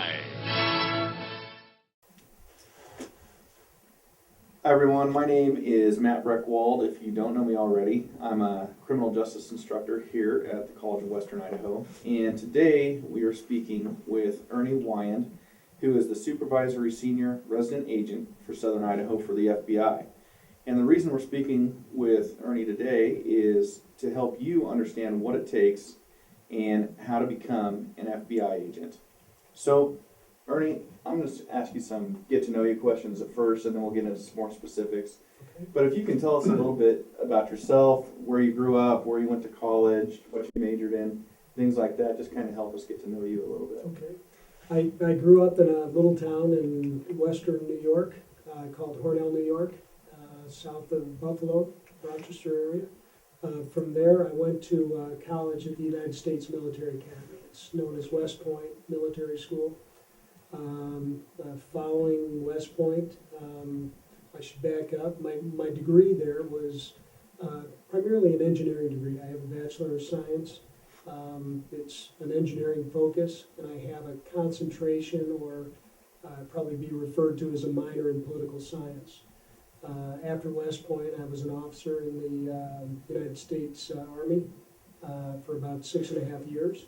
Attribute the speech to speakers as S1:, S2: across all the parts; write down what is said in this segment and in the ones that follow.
S1: Hi everyone, my name is Matt Brechwald. If you don't know me already, I'm a criminal justice instructor here at the College of Western Idaho. And today we are speaking with Ernie Wyand, who is the Supervisory Senior Resident Agent for Southern Idaho for the FBI. And the reason we're speaking with Ernie today is to help you understand what it takes and how to become an FBI agent. So, Ernie, I'm going to ask you some get-to-know-you questions at first, and then we'll get into some more specifics.
S2: Okay.
S1: But if you can tell us a little bit about yourself, where you grew up, where you went to college, what you majored in, things like that, just kind of help us get to know you a little bit.
S2: Okay. I grew up in a little town in western New York called Hornell, New York, south of Buffalo, Rochester area. From there, I went to college at the United States Military Academy. It's known as West Point Military School. Following West Point, I should back up. My degree there was primarily an engineering degree. I have a Bachelor of Science. It's an engineering focus, and I have a concentration, or probably be referred to as a minor in political science. After West Point, I was an officer in the United States Army for about 6.5 years.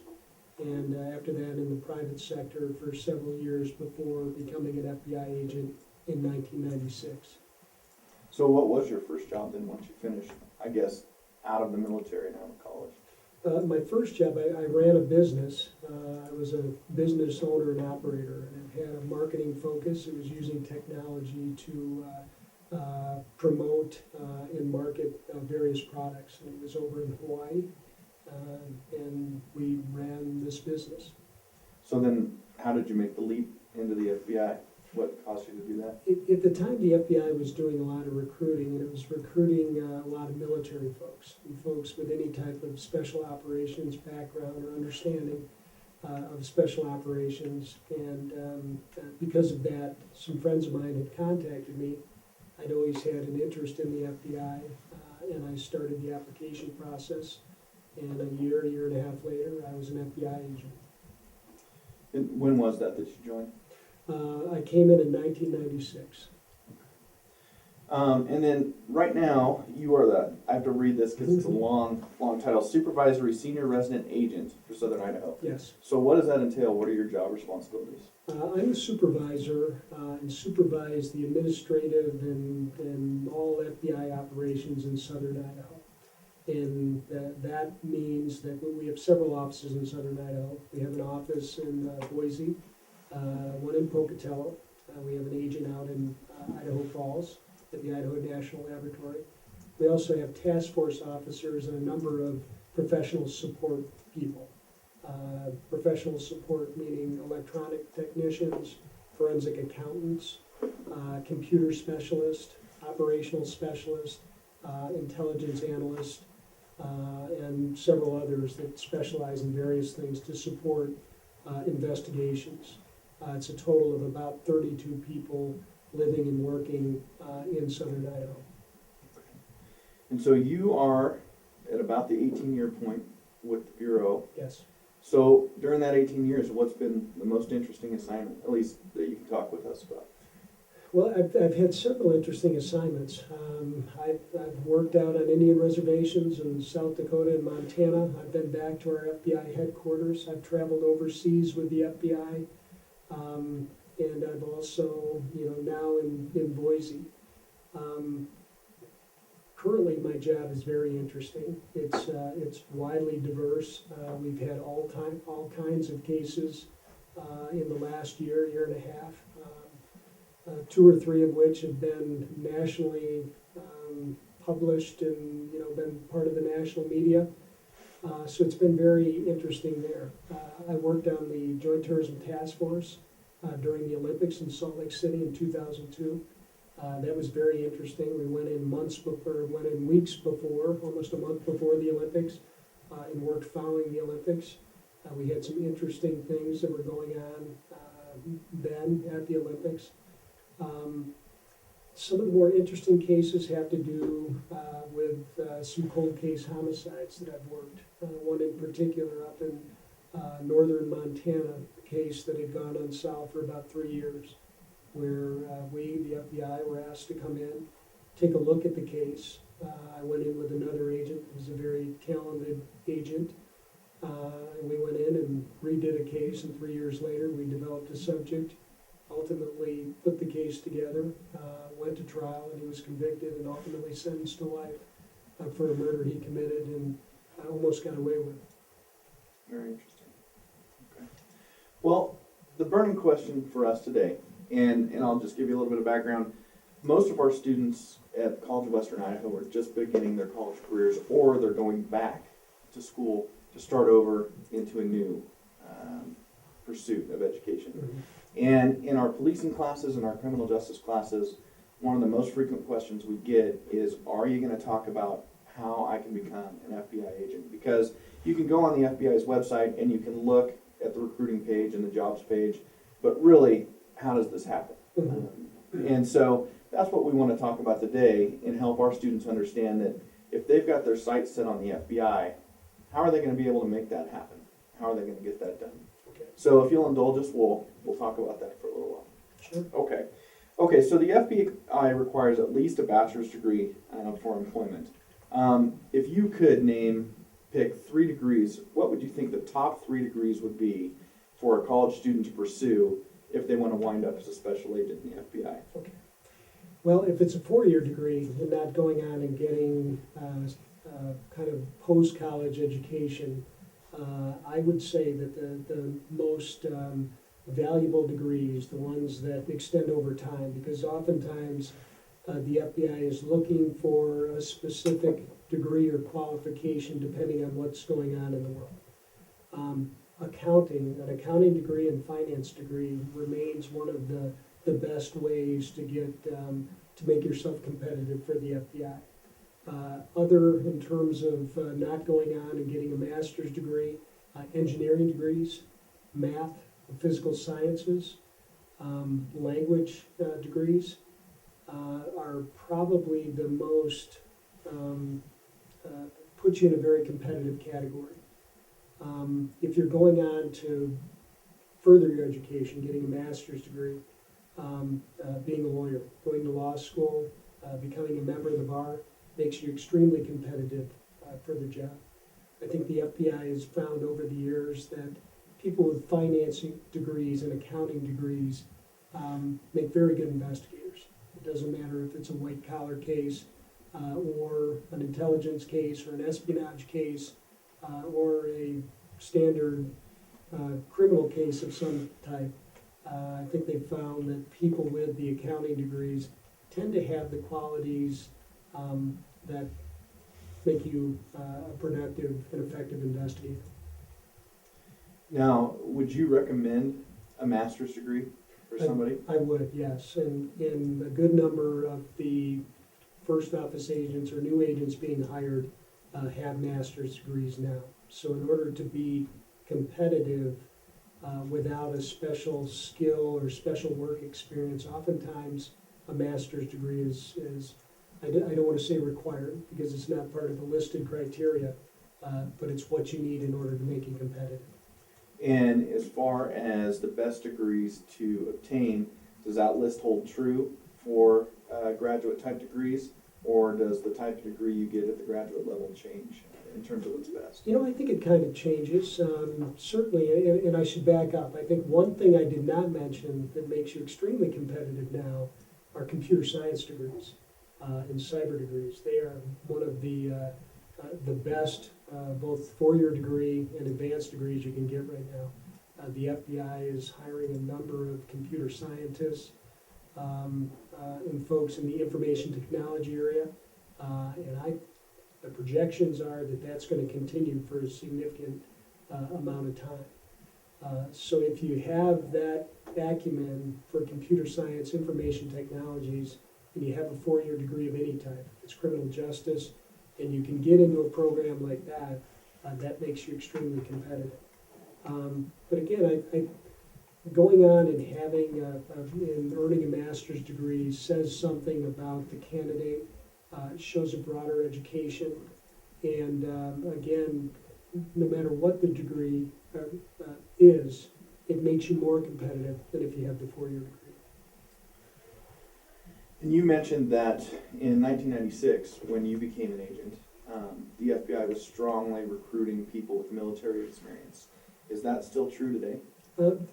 S2: And after that in the private sector for several years before becoming an FBI agent in 1996.
S1: So what was your first job then once you finished, I guess, out of the military and out of college?
S2: My first job, I ran a business. I was a business owner and operator, and it had a marketing focus. It was using technology to promote and market various products. And it was over in Hawaii. And we ran this business.
S1: So then, how did you make the leap into the FBI? What caused you to do that?
S2: At the time, the FBI was doing a lot of recruiting, and it was recruiting a lot of military folks, and folks with any type of special operations background or understanding of special operations. And because of that, some friends of mine had contacted me. I'd always had an interest in the FBI, and I started the application process. And a year and a half later, I was an FBI agent.
S1: And when was that you joined?
S2: I came in 1996.
S1: And then right now, you are I have to read this because it's a long title, Supervisory Senior Resident Agent for Southern Idaho.
S2: Yes.
S1: So what does that entail? What are your job responsibilities?
S2: I'm a supervisor and supervise the administrative and all FBI operations in Southern Idaho. And that means that we have several offices in Southern Idaho. We have an office in Boise, one in Pocatello. We have an agent out in Idaho Falls at the Idaho National Laboratory. We also have task force officers and a number of professional support people. Professional support meaning electronic technicians, forensic accountants, computer specialists, operational specialists, intelligence analysts, and several others that specialize in various things to support investigations. It's a total of about 32 people living and working in Southern Idaho.
S1: And so you are at about the 18-year point with the Bureau.
S2: Yes.
S1: So during that 18 years, what's been the most interesting assignment, at least that you can talk with us about?
S2: Well, I've had several interesting assignments. I've worked out on Indian reservations in South Dakota and Montana. I've been back to our FBI headquarters. I've traveled overseas with the FBI. And I've also, now in Boise. Currently, my job is very interesting. It's widely diverse. We've had all kinds of cases in the last year and a half. 2 or 3 of which have been nationally published and been part of the national media. So it's been very interesting there. I worked on the Joint Tourism Task Force during the Olympics in Salt Lake City in 2002. That was very interesting. We went in weeks before, almost a month before the Olympics, and worked following the Olympics. We had some interesting things that were going on then at the Olympics. Some of the more interesting cases have to do with some cold case homicides that I've worked. One in particular up in northern Montana, a case that had gone unsolved for about 3 years, where we, the FBI, were asked to come in, take a look at the case. I went in with another agent, who was a very talented agent, and we went in and redid a case, and 3 years later, we developed a subject, ultimately put the case together, went to trial, and he was convicted and ultimately sentenced to life for a murder he committed and almost got away with.
S1: Very interesting. Okay. Well, the burning question for us today, and I'll just give you a little bit of background. Most of our students at the College of Western Idaho are just beginning their college careers, or they're going back to school to start over into a new pursuit of education.
S2: Mm-hmm.
S1: And in our policing classes and our criminal justice classes, one of the most frequent questions we get is, are you going to talk about how I can become an FBI agent? Because you can go on the FBI's website and you can look at the recruiting page and the jobs page, but really, how does this happen?
S2: Mm-hmm.
S1: And so that's what we want to talk about today and help our students understand that if they've got their sights set on the FBI, how are they going to be able to make that happen? How are they going to get that done?
S2: Okay.
S1: So if you'll indulge us, we'll talk about that for a little while.
S2: Sure.
S1: Okay, so the FBI requires at least a bachelor's degree for employment. If you could pick 3 degrees, what would you think the top 3 degrees would be for a college student to pursue if they want to wind up as a special agent in the FBI?
S2: Okay. Well, if it's a 4-year degree and not going on and getting kind of post-college education, I would say that the most valuable degrees, the ones that extend over time, because oftentimes the FBI is looking for a specific degree or qualification depending on what's going on in the world. An accounting degree and finance degree remains one of the best ways to get to make yourself competitive for the FBI. Other, in terms of not going on and getting a master's degree, engineering degrees, math, physical sciences, language degrees are probably the most, put you in a very competitive category. If you're going on to further your education, getting a master's degree, being a lawyer, going to law school, becoming a member of the bar, makes you extremely competitive for the job. I think the FBI has found over the years that people with finance degrees and accounting degrees make very good investigators. It doesn't matter if it's a white-collar case or an intelligence case or an espionage case or a standard criminal case of some type. I think they've found that people with the accounting degrees tend to have the qualities that make you a productive and effective investigator.
S1: Now, would you recommend a master's degree for somebody?
S2: I would, yes. And a good number of the first office agents or new agents being hired have master's degrees now. So in order to be competitive without a special skill or special work experience, oftentimes a master's degree is I don't want to say required because it's not part of the listed criteria, but it's what you need in order to make you competitive.
S1: And as far as the best degrees to obtain, does that list hold true for graduate type degrees, or does the type of degree you get at the graduate level change in terms of what's best?
S2: You know, I think it kind of changes. Certainly, and I should back up. I think one thing I did not mention that makes you extremely competitive now are computer science degrees and cyber degrees. They are one of the best both 4-year degree and advanced degrees you can get right now. The FBI is hiring a number of computer scientists and folks in the information technology area, and the projections are that that's going to continue for a significant amount of time. So if you have that acumen for computer science, information technologies, and you have a 4-year degree of any type, it's criminal justice, and you can get into a program like that, that makes you extremely competitive. But again, going on and having and earning a master's degree says something about the candidate. It shows a broader education, and again, no matter what the degree is, it makes you more competitive than if you have the four-year degree.
S1: And you mentioned that in 1996, when you became an agent, the FBI was strongly recruiting people with military experience. Is that still true today?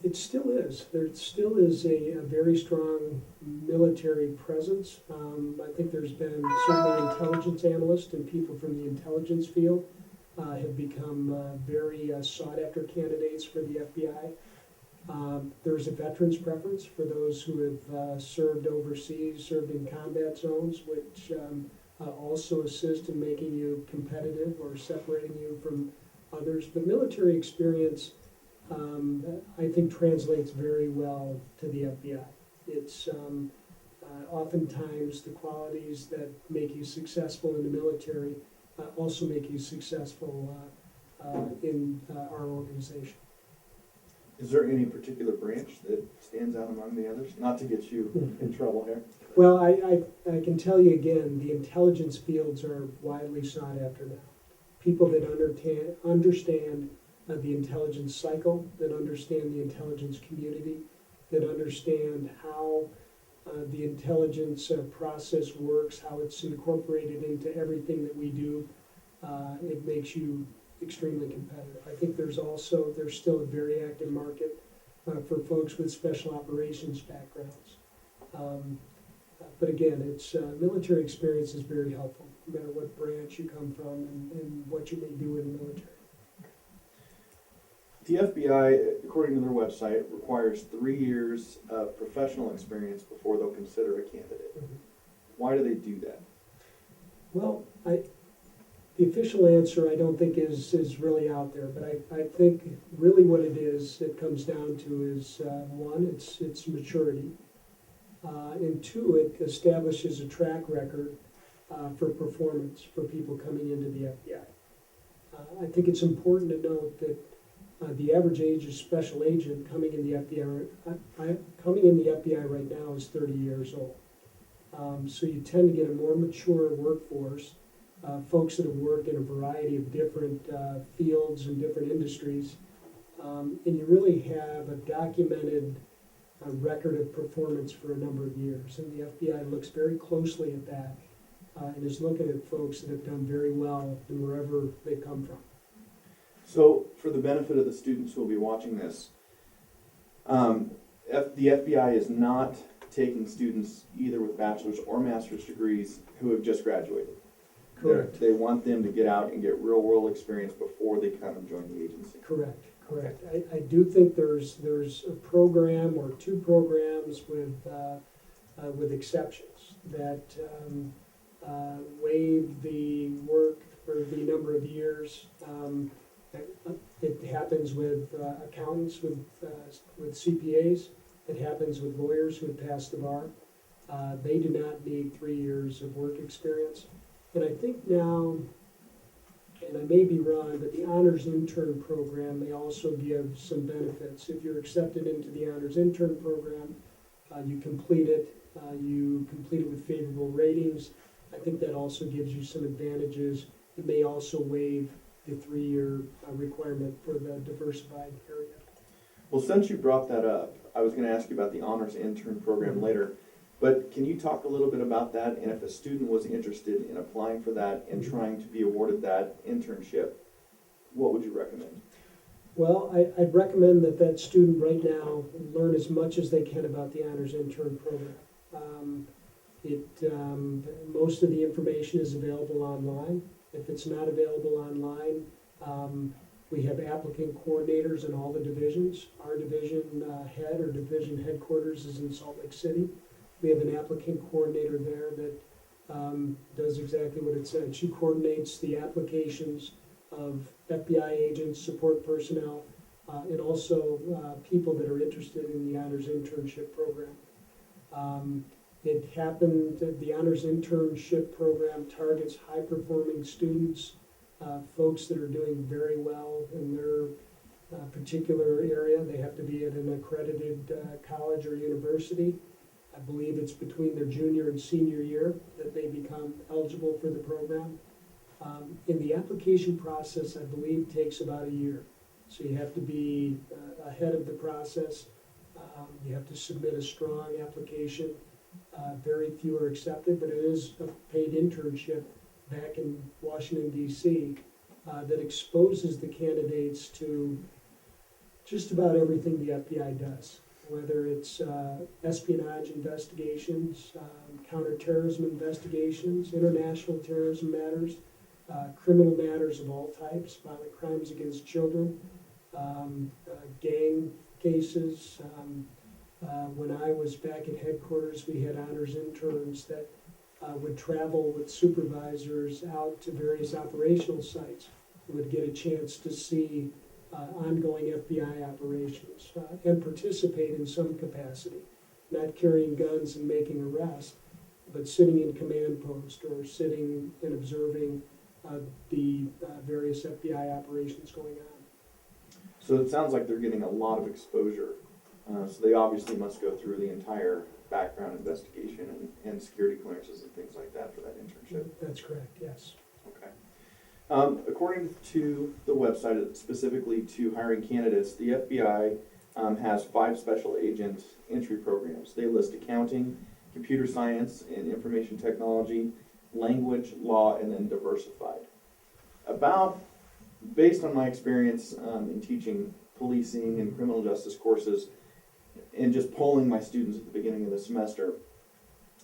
S2: It still is. There still is a very strong military presence. I think there's been certainly intelligence analysts and people from the intelligence field have become very sought-after candidates for the FBI. There's a veterans preference for those who have served overseas, served in combat zones, which also assist in making you competitive or separating you from others. But military experience, I think, translates very well to the FBI. It's oftentimes the qualities that make you successful in the military also make you successful in our organization.
S1: Is there any particular branch that stands out among the others? Not to get you in trouble here.
S2: Well, I can tell you again, the intelligence fields are widely sought after now. People that understand the intelligence cycle, that understand the intelligence community, that understand how the intelligence process works, how it's incorporated into everything that we do. It makes you extremely competitive. I think there's still a very active market for folks with special operations backgrounds. But again, it's military experience is very helpful, no matter what branch you come from and what you may do in the military.
S1: The FBI, according to their website, requires 3 years of professional experience before they'll consider a candidate.
S2: Mm-hmm.
S1: Why do they do that?
S2: Well, the official answer I don't think is really out there, but I think really what it comes down to is one, it's maturity, and two, it establishes a track record for performance for people coming into the FBI. I think it's important to note that the average age of special agent coming in the FBI right now is 30 years old. So you tend to get a more mature workforce, folks that have worked in a variety of different fields and different industries, and you really have a documented record of performance for a number of years. And the FBI looks very closely at that and is looking at folks that have done very well in wherever they come from.
S1: So, for the benefit of the students who will be watching this, the FBI is not taking students either with bachelor's or master's degrees who have just graduated.
S2: Correct.
S1: They want them to get out and get real world experience before they come and join the agency.
S2: Correct. I do think there's a program or two programs with exceptions that waive the work for the number of years. It happens with accountants, with CPAs. It happens with lawyers who have passed the bar. They do not need 3 years of work experience. And I think now, and I may be wrong, but the honors intern program may also give some benefits. If you're accepted into the honors intern program, you complete it with favorable ratings. I think that also gives you some advantages. It may also waive the 3-year requirement for the diversified area.
S1: Well, since you brought that up, I was going to ask you about the honors intern program later, but can you talk a little bit about that, and if a student was interested in applying for that and trying to be awarded that internship, what would you recommend?
S2: Well, I'd recommend that student right now learn as much as they can about the honors intern program. Most of the information is available online. If it's not available online, we have applicant coordinators in all the divisions. Our division head or division headquarters is in Salt Lake City. We have an applicant coordinator there that does exactly what it said. She coordinates the applications of FBI agents, support personnel, and also people that are interested in the honors internship program. The honors internship program targets high-performing students, folks that are doing very well in their particular area. They have to be at an accredited college or university. I believe it's between their junior and senior year that they become eligible for the program. In the application process, I believe, takes about a year. So you have to be ahead of the process. You have to submit a strong application. Very few are accepted, but it is a paid internship back in Washington DC that exposes the candidates to just about everything the FBI does, whether it's espionage investigations, counterterrorism investigations, international terrorism matters, criminal matters of all types, violent crimes against children, gang cases. When I was back at headquarters, we had honors interns that would travel with supervisors out to various operational sites, would get a chance to see ongoing FBI operations and participate in some capacity, not carrying guns and making arrests, but sitting in command post or sitting and observing the various FBI operations going on.
S1: So it sounds like they're getting a lot of exposure. So they obviously must go through the entire background investigation and security clearances and things like that for that internship.
S2: That's correct, yes.
S1: Okay. According to the website, specifically to hiring candidates, the FBI has 5 special agent entry programs. They list accounting, computer science and information technology, language, law, and then diversified. Based on my experience in teaching policing and criminal justice courses, and just polling my students at the beginning of the semester,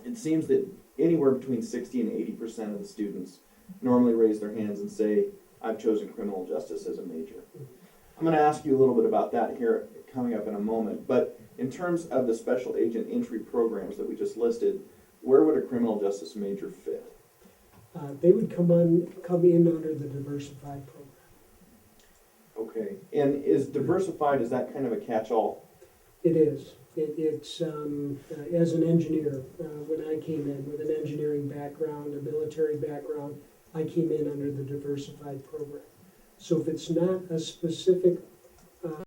S1: it seems that anywhere between 60 and 80% of the students normally raise their hands and say, I've chosen criminal justice as a major. I'm going to ask you a little bit about that here coming up in a moment, but in terms of the special agent entry programs that we just listed, where would a criminal justice major fit?
S2: They would come in under the diversified program.
S1: Okay, and is diversified, is that kind of a catch-all?
S2: It is. It's as an engineer, when I came in with an engineering background, a military background, I came in under the diversified program. So if it's not a specific